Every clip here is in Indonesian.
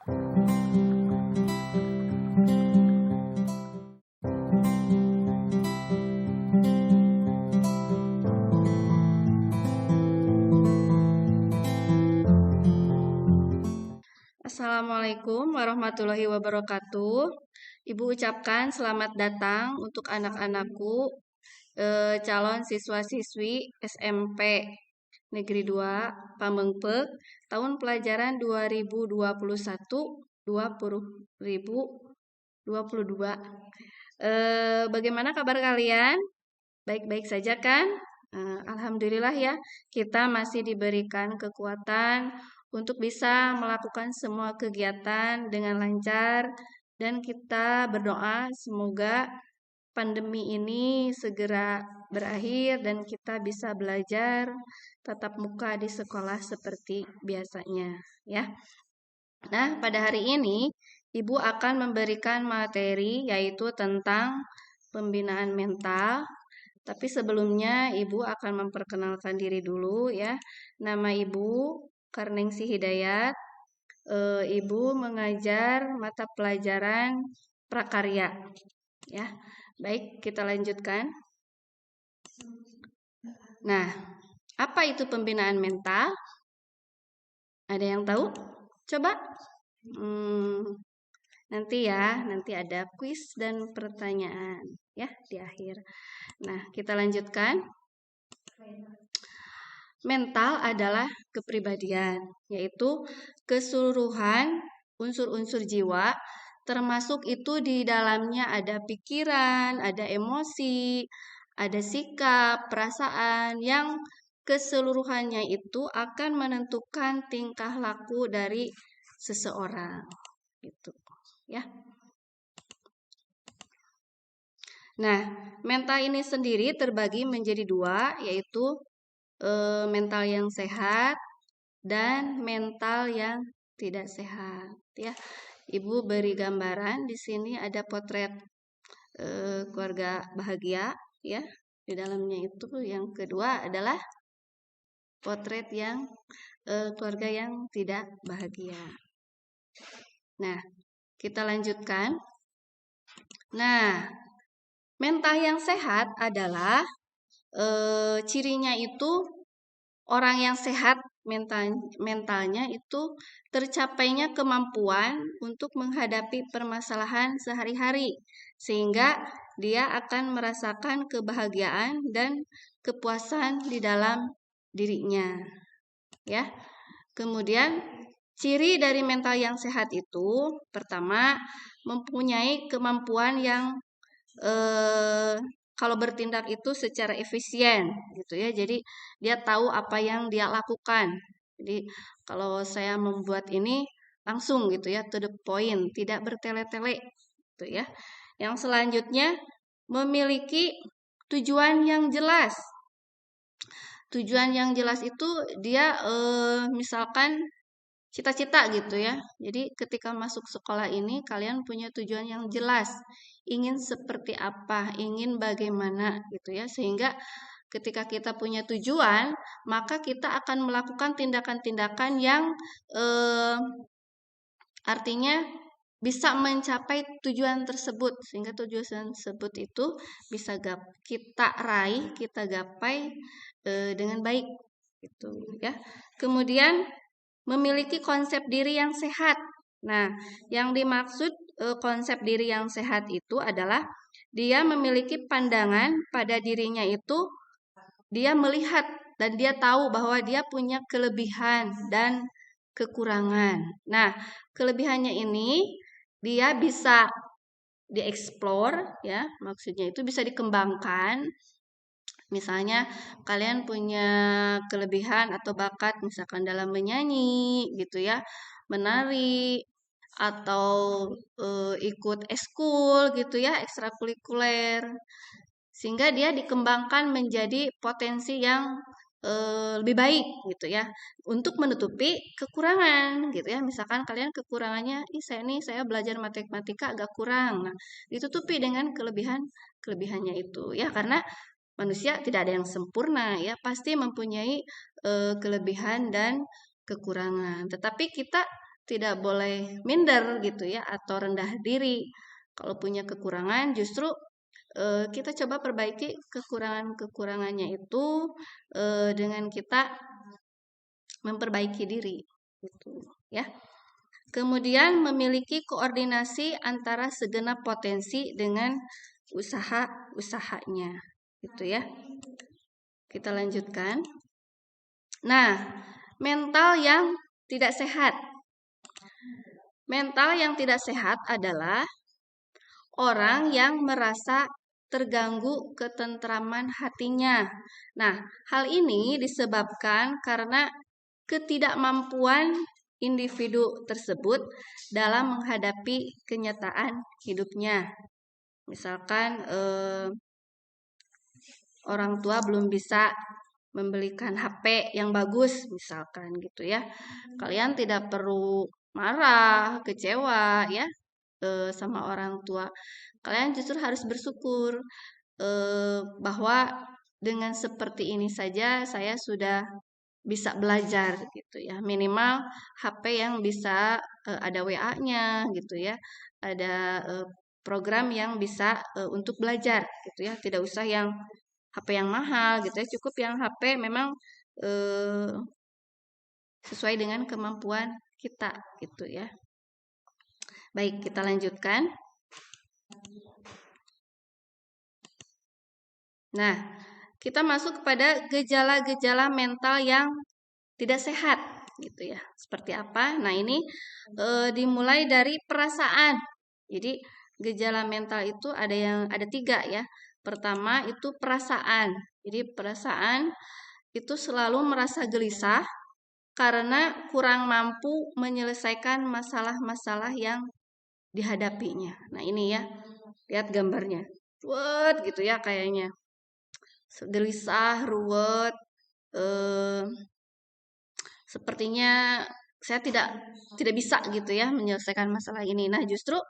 Assalamualaikum warahmatullahi wabarakatuh. Ibu ucapkan selamat datang untuk anak-anakku calon siswa-siswi SMP Negeri 2 Pamengpeuk tahun pelajaran 2021-2022. Bagaimana kabar kalian? Baik-baik saja kan? Alhamdulillah ya, kita masih diberikan kekuatan untuk bisa melakukan semua kegiatan dengan lancar, dan kita berdoa semoga pandemi ini segera berakhir dan kita bisa belajar tatap muka di sekolah seperti biasanya ya. Nah, pada hari ini Ibu akan memberikan materi yaitu tentang pembinaan mental. Tapi sebelumnya Ibu akan memperkenalkan diri dulu ya. Nama Ibu Karningsi Hidayat. Ibu mengajar mata pelajaran prakarya. Ya, baik, kita lanjutkan. Nah, apa itu pembinaan mental? Ada yang tahu? Coba. Nanti ya, nanti ada kuis dan pertanyaan ya di akhir. Nah, kita lanjutkan. Mental adalah kepribadian, yaitu keseluruhan unsur-unsur jiwa, termasuk itu di dalamnya ada pikiran, ada emosi, ada sikap, perasaan yang keseluruhannya itu akan menentukan tingkah laku dari seseorang. Gitu, ya. Nah, mental ini sendiri terbagi menjadi dua, yaitu mental yang sehat dan mental yang tidak sehat. Ya, Ibu beri gambaran di sini ada potret keluarga bahagia, ya. Di dalamnya itu yang kedua adalah potret yang keluarga yang tidak bahagia. Nah, kita lanjutkan. Nah, mental yang sehat adalah cirinya itu orang yang sehat mentalnya itu tercapainya kemampuan untuk menghadapi permasalahan sehari-hari, sehingga dia akan merasakan kebahagiaan dan kepuasan di dalam dirinya. Ya. Kemudian ciri dari mental yang sehat itu pertama mempunyai kemampuan yang kalau bertindak itu secara efisien gitu ya. Jadi dia tahu apa yang dia lakukan. Jadi kalau saya membuat ini langsung gitu ya, to the point, tidak bertele-tele gitu ya. Yang selanjutnya memiliki tujuan yang jelas. Tujuan yang jelas itu dia misalkan cita-cita gitu ya. Jadi ketika masuk sekolah ini kalian punya tujuan yang jelas. Ingin seperti apa, ingin bagaimana gitu ya. Sehingga ketika kita punya tujuan, maka kita akan melakukan tindakan-tindakan yang artinya bisa mencapai tujuan tersebut. Sehingga tujuan tersebut itu bisa kita raih, kita gapai dengan baik gitu ya. Kemudian memiliki konsep diri yang sehat. Nah, yang dimaksud konsep diri yang sehat itu adalah dia memiliki pandangan pada dirinya itu, dia melihat dan dia tahu bahwa dia punya kelebihan dan kekurangan. Nah, kelebihannya ini dia bisa dieksplor ya, maksudnya itu bisa dikembangkan. Misalnya kalian punya kelebihan atau bakat misalkan dalam menyanyi gitu ya, menari atau ikut eskul gitu ya, ekstrakurikuler. Sehingga dia dikembangkan menjadi potensi yang lebih baik gitu ya, untuk menutupi kekurangan gitu ya. Misalkan kalian kekurangannya, saya belajar matematika agak kurang. Nah, ditutupi dengan kelebihannya itu ya, karena manusia tidak ada yang sempurna ya, pasti mempunyai kelebihan dan kekurangan. Tetapi kita tidak boleh minder gitu ya atau rendah diri. Kalau punya kekurangan justru kita coba perbaiki kekurangan-kekurangannya itu dengan kita memperbaiki diri gitu ya. Kemudian memiliki koordinasi antara segenap potensi dengan usaha-usahanya gitu ya. Kita lanjutkan. Nah, mental yang tidak sehat. Mental yang tidak sehat adalah orang yang merasa terganggu ketentraman hatinya. Nah, hal ini disebabkan karena ketidakmampuan individu tersebut dalam menghadapi kenyataan hidupnya. Misalkan orang tua belum bisa membelikan HP yang bagus, misalkan gitu ya. Kalian tidak perlu marah, kecewa ya sama orang tua. Kalian justru harus bersyukur bahwa dengan seperti ini saja saya sudah bisa belajar gitu ya. Minimal HP yang bisa ada WA-nya gitu ya. Ada program yang bisa untuk belajar gitu ya. Tidak usah yang HP yang mahal gitu ya. Cukup yang HP memang sesuai dengan kemampuan kita gitu ya. Baik, kita lanjutkan. Nah, kita masuk kepada gejala-gejala mental yang tidak sehat gitu ya. Seperti apa? Nah, ini dimulai dari perasaan. Jadi gejala mental itu ada 3 ya. Pertama itu perasaan. Jadi perasaan itu selalu merasa gelisah karena kurang mampu menyelesaikan masalah-masalah yang dihadapinya. Nah, ini ya. Lihat gambarnya. Ruwet gitu ya kayaknya. Gelisah, ruwet, sepertinya saya tidak bisa gitu ya menyelesaikan masalah ini. Nah, justru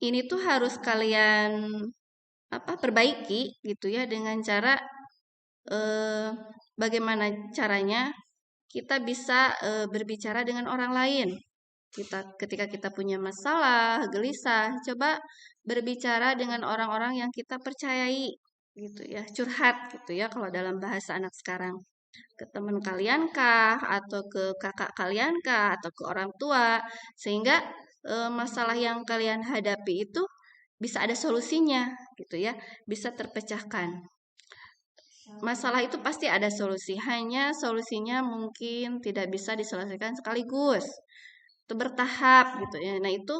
ini tuh harus kalian perbaiki gitu ya dengan cara bagaimana caranya kita bisa berbicara dengan orang lain. Ketika kita punya masalah, gelisah, coba berbicara dengan orang-orang yang kita percayai gitu ya, curhat gitu ya kalau dalam bahasa anak sekarang. Ke teman kalian kah, atau ke kakak kalian kah, atau ke orang tua, sehingga masalah yang kalian hadapi itu bisa ada solusinya gitu ya, bisa terpecahkan. Masalah itu pasti ada solusi, hanya solusinya mungkin tidak bisa diselesaikan sekaligus, itu bertahap gitu ya. Nah, itu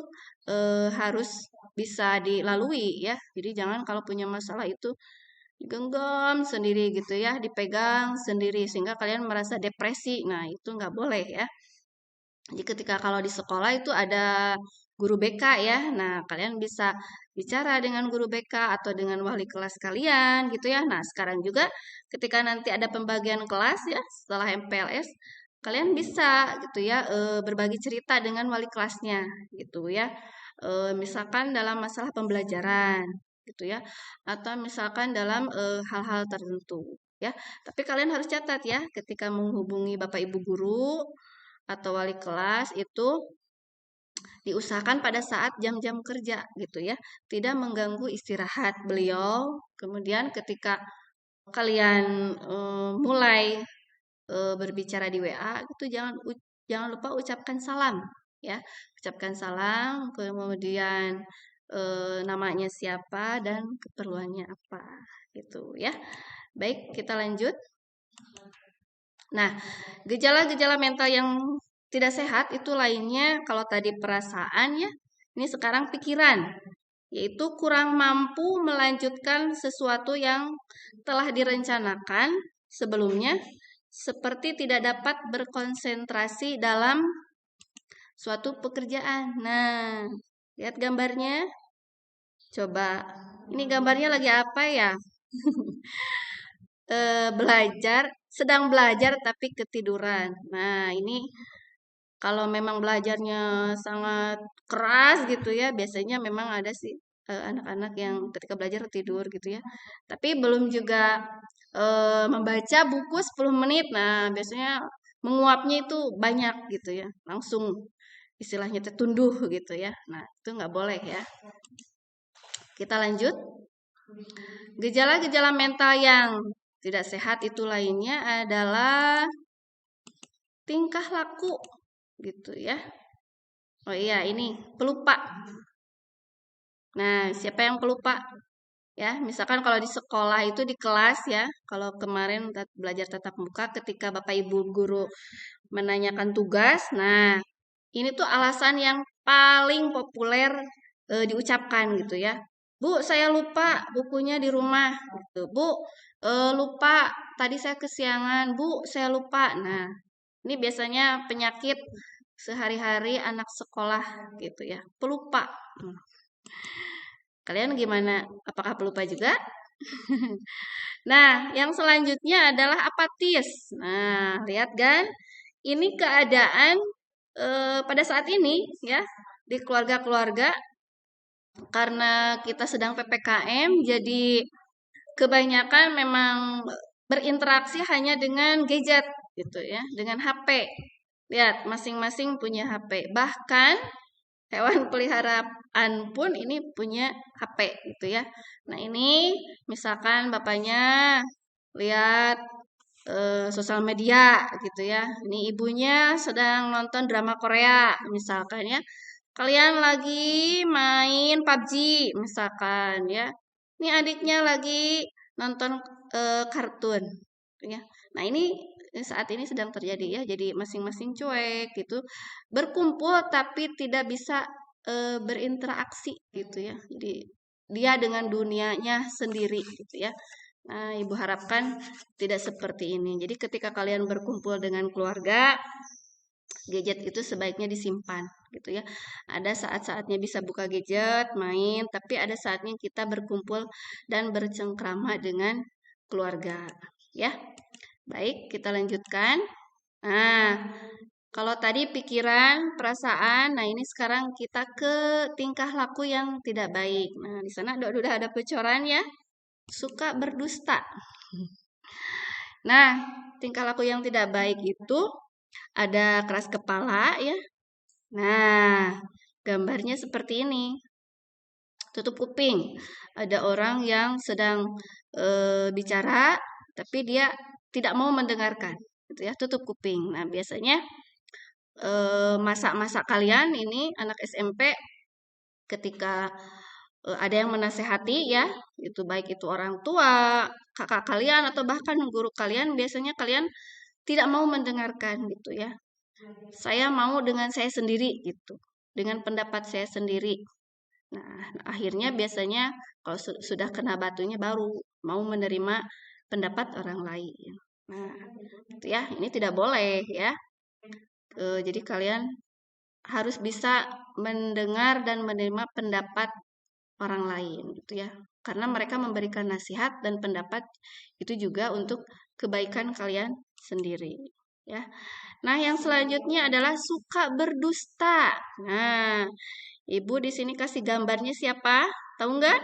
harus bisa dilalui ya. Jadi jangan kalau punya masalah itu digenggam sendiri gitu ya, dipegang sendiri sehingga kalian merasa depresi. Nah, itu nggak boleh ya. Jadi ketika kalau di sekolah itu ada guru BK ya. Nah, kalian bisa bicara dengan guru BK atau dengan wali kelas kalian gitu ya. Nah, sekarang juga ketika nanti ada pembagian kelas ya setelah MPLS, kalian bisa gitu ya berbagi cerita dengan wali kelasnya gitu ya. Misalkan dalam masalah pembelajaran gitu ya, atau misalkan dalam hal-hal tertentu ya. Tapi kalian harus catat ya ketika menghubungi Bapak Ibu guru atau wali kelas itu diusahakan pada saat jam-jam kerja gitu ya, tidak mengganggu istirahat beliau. Kemudian ketika kalian mulai berbicara di WA itu jangan lupa ucapkan salam ya. Ucapkan salam, kemudian namanya siapa dan keperluannya apa gitu ya. Baik, kita lanjut. Nah, gejala-gejala mental yang tidak sehat itu lainnya kalau tadi perasaan ya, ini sekarang pikiran, yaitu kurang mampu melanjutkan sesuatu yang telah direncanakan sebelumnya, seperti tidak dapat berkonsentrasi dalam suatu pekerjaan. Nah, lihat gambarnya. Coba, ini gambarnya lagi apa ya? Sedang belajar tapi ketiduran. Nah, ini kalau memang belajarnya sangat keras gitu ya, biasanya memang ada sih anak-anak yang ketika belajar tidur gitu ya. Tapi belum juga membaca buku 10 menit. Nah, biasanya menguapnya itu banyak gitu ya. Langsung istilahnya tertunduh gitu ya. Nah, itu nggak boleh ya. Kita lanjut. Gejala-gejala mental yang tidak sehat itu lainnya adalah tingkah laku gitu ya. Oh iya, ini pelupa. Nah, siapa yang pelupa? Ya, misalkan kalau di sekolah itu di kelas ya, kalau kemarin belajar tatap muka ketika Bapak Ibu guru menanyakan tugas, nah ini tuh alasan yang paling populer diucapkan gitu ya. Bu, saya lupa bukunya di rumah gitu. Bu, lupa tadi saya kesiangan. Bu, saya lupa. Nah, ini biasanya penyakit sehari-hari anak sekolah gitu ya. Pelupa. Kalian gimana? Apakah pelupa juga? Nah, yang selanjutnya adalah apatis. Nah, lihat kan? Ini keadaan pada saat ini ya di keluarga-keluarga karena kita sedang PPKM, jadi kebanyakan memang berinteraksi hanya dengan gadget gitu ya, dengan HP. Lihat, masing-masing punya HP. Bahkan hewan peliharaan pun ini punya HP gitu ya. Nah, ini misalkan bapaknya lihat sosial media gitu ya. Ini ibunya sedang nonton drama Korea misalkan ya. Kalian lagi main PUBG misalkan ya. Ini adiknya lagi nonton kartun ya. Nah, ini saat ini sedang terjadi ya. Jadi masing-masing cuek gitu. Berkumpul tapi tidak bisa berinteraksi gitu ya. Jadi dia dengan dunianya sendiri gitu ya. Nah, Ibu harapkan tidak seperti ini. Jadi ketika kalian berkumpul dengan keluarga, gadget itu sebaiknya disimpan gitu ya. Ada saat-saatnya bisa buka gadget, main, tapi ada saatnya kita berkumpul dan bercengkrama dengan keluarga ya. Baik, kita lanjutkan. Nah, kalau tadi pikiran, perasaan, nah ini sekarang kita ke tingkah laku yang tidak baik. Nah, di sana udah ada bocoran ya. Suka berdusta. Nah, tingkah laku yang tidak baik itu ada keras kepala ya. Nah, gambarnya seperti ini. Tutup kuping. Ada orang yang sedang bicara tapi dia tidak mau mendengarkan gitu ya, tutup kuping. Nah, biasanya masa-masa kalian ini anak SMP ketika ada yang menasehati ya, itu baik itu orang tua, kakak kalian atau bahkan guru kalian, biasanya kalian tidak mau mendengarkan gitu ya. Saya mau dengan saya sendiri gitu, dengan pendapat saya sendiri. Nah, akhirnya biasanya kalau sudah kena batunya baru mau menerima pendapat orang lain. Nah, gitu ya, ini tidak boleh ya. Jadi kalian harus bisa mendengar dan menerima pendapat orang lain gitu ya. Karena mereka memberikan nasihat dan pendapat itu juga untuk kebaikan kalian sendiri ya. Nah, yang selanjutnya adalah suka berdusta. Nah, Ibu di sini kasih gambarnya siapa? Tahu nggak?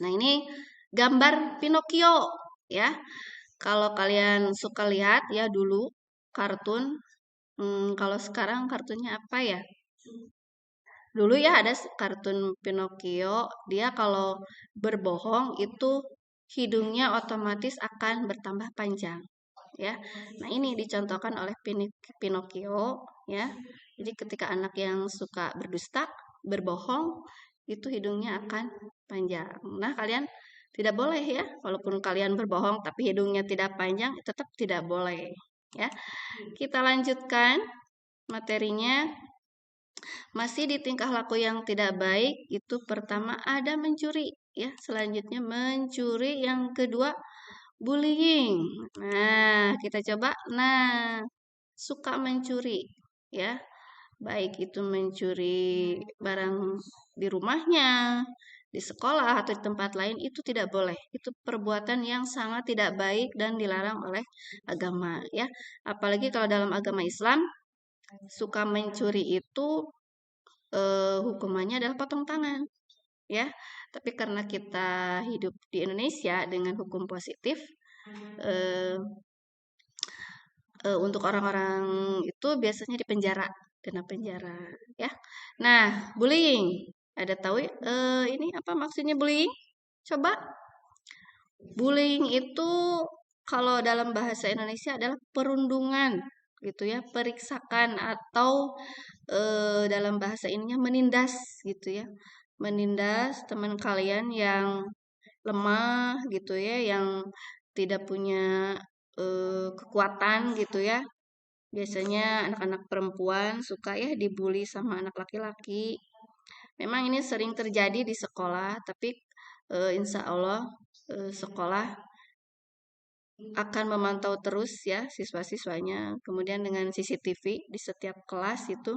Nah, ini gambar Pinocchio ya. Kalau kalian suka lihat ya dulu kartun, kalau sekarang kartunnya apa ya? Dulu ya ada kartun Pinocchio, dia kalau berbohong itu hidungnya otomatis akan bertambah panjang, ya. Nah, ini dicontohkan oleh Pinocchio, ya. Jadi ketika anak yang suka berdusta, berbohong, itu hidungnya akan panjang. Nah, kalian tidak boleh ya, walaupun kalian berbohong tapi hidungnya tidak panjang, tetap tidak boleh, ya. Kita lanjutkan materinya. Masih di tingkah laku yang tidak baik, itu pertama ada mencuri, ya. Selanjutnya mencuri, yang kedua bullying. Nah, kita coba. Nah, suka mencuri, ya. Baik itu mencuri barang di rumahnya, di sekolah atau di tempat lain itu tidak boleh. Itu perbuatan yang sangat tidak baik dan dilarang oleh agama, ya. Apalagi kalau dalam agama Islam suka mencuri itu hukumannya adalah potong tangan ya. Tapi karena kita hidup di Indonesia dengan hukum positif, untuk orang-orang itu biasanya dipenjara dana penjara, ya. Nah, bullying. Ada tahu ini apa maksudnya bullying? Coba. Bullying itu kalau dalam bahasa Indonesia adalah perundungan gitu ya, periksakan atau dalam bahasa ininya menindas gitu ya. Menindas teman kalian yang lemah gitu ya, yang tidak punya kekuatan gitu ya. Biasanya anak-anak perempuan suka ya dibully sama anak laki-laki. Memang ini sering terjadi di sekolah, tapi insya Allah sekolah akan memantau terus ya siswa-siswanya. Kemudian dengan CCTV di setiap kelas itu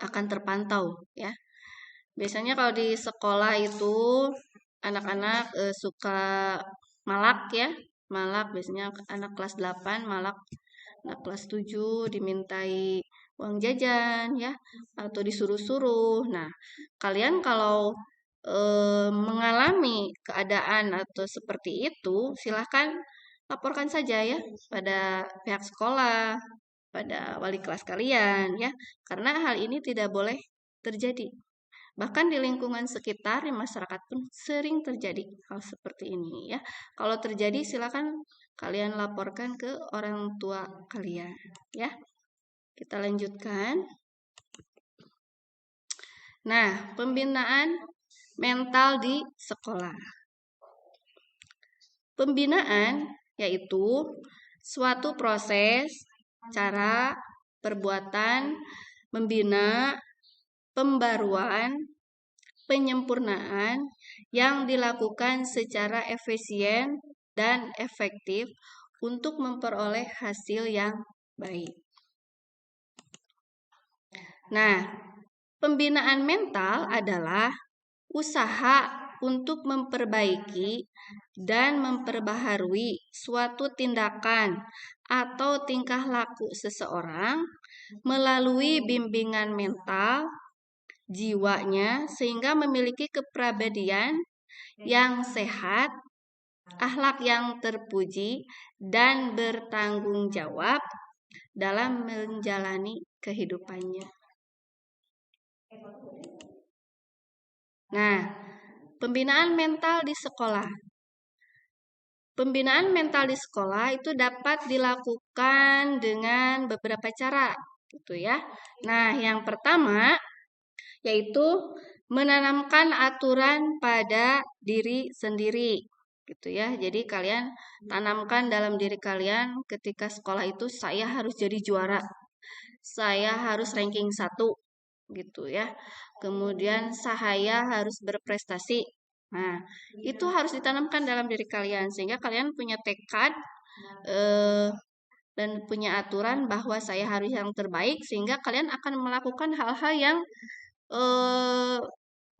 akan terpantau ya. Biasanya kalau di sekolah itu anak-anak suka malak ya. Malak biasanya anak kelas 8 malak, anak kelas 7 dimintai uang jajan ya atau disuruh-suruh. Nah, kalian kalau mengalami keadaan atau seperti itu, silahkan laporkan saja ya pada pihak sekolah, pada wali kelas kalian ya, karena hal ini tidak boleh terjadi. Bahkan di lingkungan sekitar, di masyarakat pun sering terjadi hal seperti ini ya. Kalau terjadi silakan kalian laporkan ke orang tua kalian ya. Kita lanjutkan. Nah, pembinaan mental di sekolah. Pembinaan yaitu suatu proses, cara, perbuatan, membina, pembaruan, penyempurnaan yang dilakukan secara efisien dan efektif untuk memperoleh hasil yang baik. Nah, pembinaan mental adalah usaha untuk memperbaiki dan memperbaharui suatu tindakan atau tingkah laku seseorang melalui bimbingan mental jiwanya sehingga memiliki kepribadian yang sehat, akhlak yang terpuji, dan bertanggung jawab dalam menjalani kehidupannya. Nah, pembinaan mental di sekolah. Pembinaan mental di sekolah itu dapat dilakukan dengan beberapa cara, gitu ya. Nah, yang pertama yaitu menanamkan aturan pada diri sendiri, gitu ya. Jadi kalian tanamkan dalam diri kalian ketika sekolah itu saya harus jadi juara, saya harus ranking 1, gitu ya. Kemudian saya harus berprestasi. Nah, itu harus ditanamkan dalam diri kalian sehingga kalian punya tekad dan punya aturan bahwa saya harus yang terbaik sehingga kalian akan melakukan hal-hal yang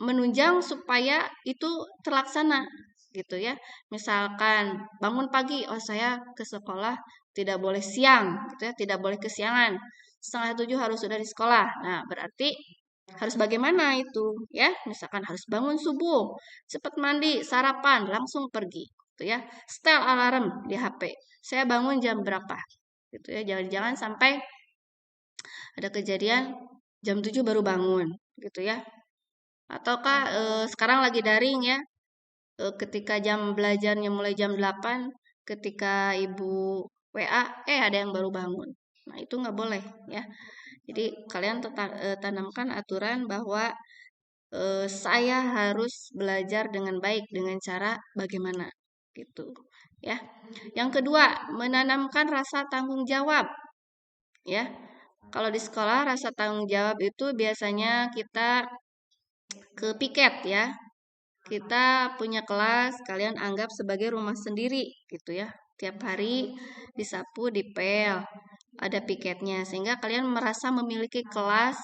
menunjang supaya itu terlaksana gitu ya. Misalkan bangun pagi, oh saya ke sekolah tidak boleh siang gitu ya, tidak boleh kesiangan. 6:30 harus sudah di sekolah. Nah, berarti harus bagaimana itu ya? Misalkan harus bangun subuh, cepat mandi, sarapan, langsung pergi gitu ya. Setel alarm di HP. Saya bangun jam berapa? Gitu ya. Jangan-jangan sampai ada kejadian jam 7 baru bangun gitu ya. Ataukah sekarang lagi daring ya. Ketika jam belajarnya mulai jam 8, ketika ibu WA, ada yang baru bangun. Nah, itu nggak boleh ya. Jadi kalian tanamkan aturan bahwa saya harus belajar dengan baik dengan cara bagaimana gitu ya. Yang kedua, menanamkan rasa tanggung jawab ya. Kalau di sekolah rasa tanggung jawab itu biasanya kita ke piket ya. Kita punya kelas, kalian anggap sebagai rumah sendiri gitu ya. Tiap hari disapu, dipel, ada piketnya sehingga kalian merasa memiliki kelas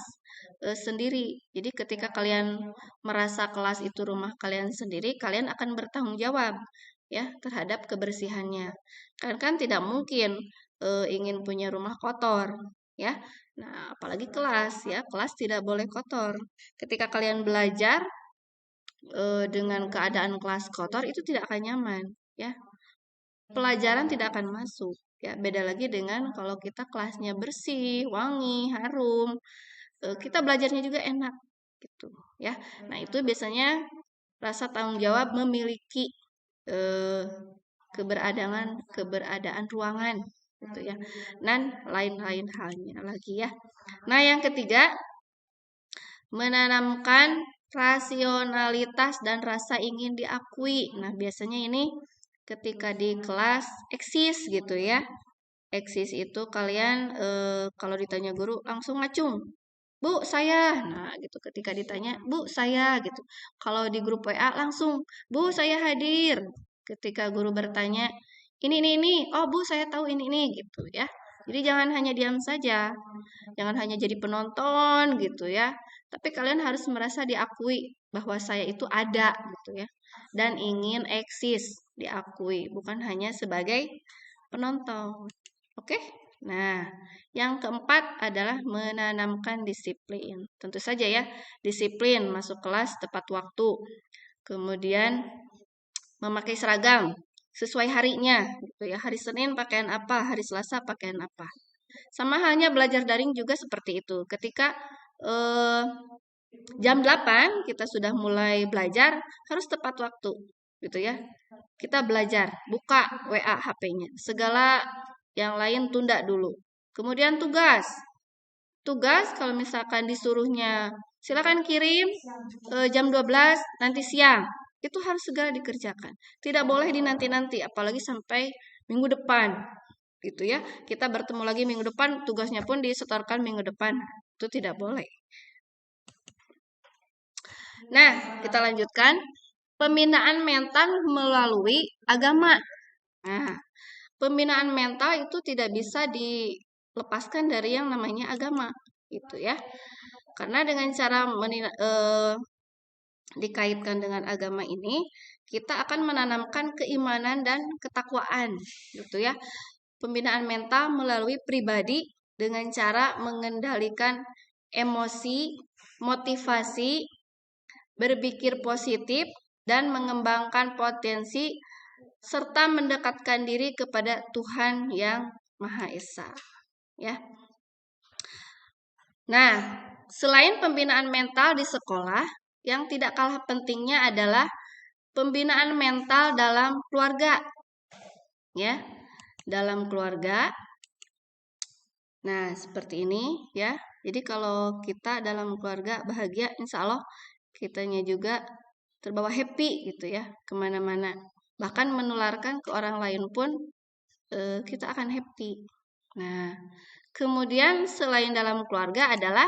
sendiri. Jadi ketika kalian merasa kelas itu rumah kalian sendiri, kalian akan bertanggung jawab ya terhadap kebersihannya. Kalian kan tidak mungkin ingin punya rumah kotor ya. Nah, apalagi kelas ya, kelas tidak boleh kotor. Ketika kalian belajar dengan keadaan kelas kotor itu tidak akan nyaman ya. Pelajaran tidak akan masuk Ya, beda lagi dengan kalau kita kelasnya bersih, wangi, harum, kita belajarnya juga enak gitu ya. Nah, itu biasanya rasa tanggung jawab memiliki eh, keberadaan ruangan gitu ya. Dan lain-lain halnya lagi ya. Nah, yang ketiga, menanamkan rasionalitas dan rasa ingin diakui. Nah, biasanya ini ketika di kelas eksis gitu ya. Eksis itu kalian kalau ditanya guru langsung ngacung. Bu, saya. Nah, gitu ketika ditanya, Bu, saya gitu. Kalau di grup WA langsung, Bu, saya hadir. Ketika guru bertanya, ini. Oh, Bu, saya tahu ini gitu ya. Jadi jangan hanya diam saja. Jangan hanya jadi penonton gitu ya. Tapi kalian harus merasa diakui bahwa saya itu ada gitu ya. Dan ingin eksis diakui, bukan hanya sebagai penonton. Oke? Nah, yang keempat adalah menanamkan disiplin. Tentu saja ya, disiplin masuk kelas tepat waktu. Kemudian memakai seragam sesuai harinya gitu ya. Hari Senin pakaian apa, hari Selasa pakaian apa. Sama halnya belajar daring juga seperti itu. Ketika jam 8 kita sudah mulai belajar, harus tepat waktu gitu ya. Kita belajar, buka WA HP-nya. Segala yang lain tunda dulu. Kemudian tugas. Tugas kalau misalkan disuruhnya silakan kirim jam 12 nanti siang. Itu harus segera dikerjakan. Tidak boleh dinanti-nanti apalagi sampai minggu depan. Gitu ya. Kita bertemu lagi minggu depan, tugasnya pun disetorkan minggu depan. Itu tidak boleh. Nah, kita lanjutkan. Pembinaan mental melalui agama. Nah, pembinaan mental itu tidak bisa dilepaskan dari yang namanya agama, gitu ya. Karena dengan cara dikaitkan dengan agama ini, kita akan menanamkan keimanan dan ketakwaan, gitu ya. Pembinaan mental melalui pribadi dengan cara mengendalikan emosi, motivasi, berpikir positif, dan mengembangkan potensi serta mendekatkan diri kepada Tuhan yang Maha Esa. Ya. Nah, selain pembinaan mental di sekolah, yang tidak kalah pentingnya adalah pembinaan mental dalam keluarga. Ya, dalam keluarga. Nah, seperti ini ya. Jadi kalau kita dalam keluarga bahagia, insya Allah kitanya juga terbawa happy gitu ya, kemana-mana. Bahkan menularkan ke orang lain pun kita akan happy. Nah, kemudian selain dalam keluarga adalah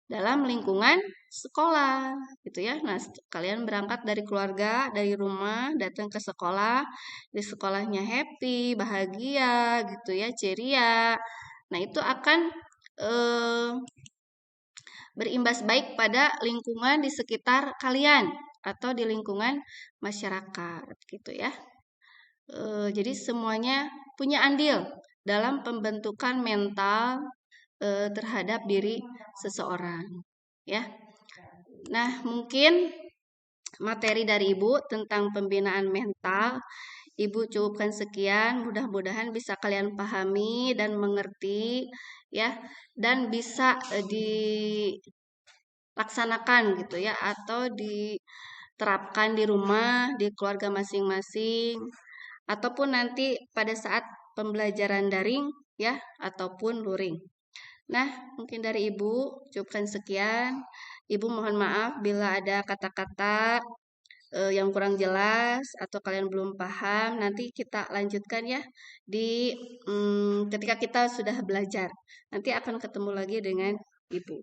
dalam lingkungan sekolah, gitu ya. Nah, kalian berangkat dari keluarga, dari rumah, datang ke sekolah, di sekolahnya happy, bahagia, gitu ya, ceria. Nah, itu akan berimbas baik pada lingkungan di sekitar kalian atau di lingkungan masyarakat, gitu ya. Jadi semuanya punya andil dalam pembentukan mental terhadap diri seseorang, ya. Nah, mungkin materi dari Ibu tentang pembinaan mental, Ibu cukupkan sekian. Mudah-mudahan bisa kalian pahami dan mengerti, ya, dan bisa dilaksanakan gitu ya, atau diterapkan di rumah, di keluarga masing-masing, ataupun nanti pada saat pembelajaran daring, ya, ataupun luring. Nah, mungkin dari Ibu cukupkan sekian. Ibu mohon maaf bila ada kata-kata yang kurang jelas atau kalian belum paham. Nanti kita lanjutkan ya di ketika kita sudah belajar. Nanti akan ketemu lagi dengan Ibu.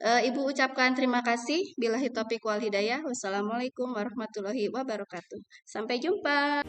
Ibu ucapkan terima kasih. Billahi taufiq wal hidayah. Wassalamualaikum warahmatullahi wabarakatuh. Sampai jumpa.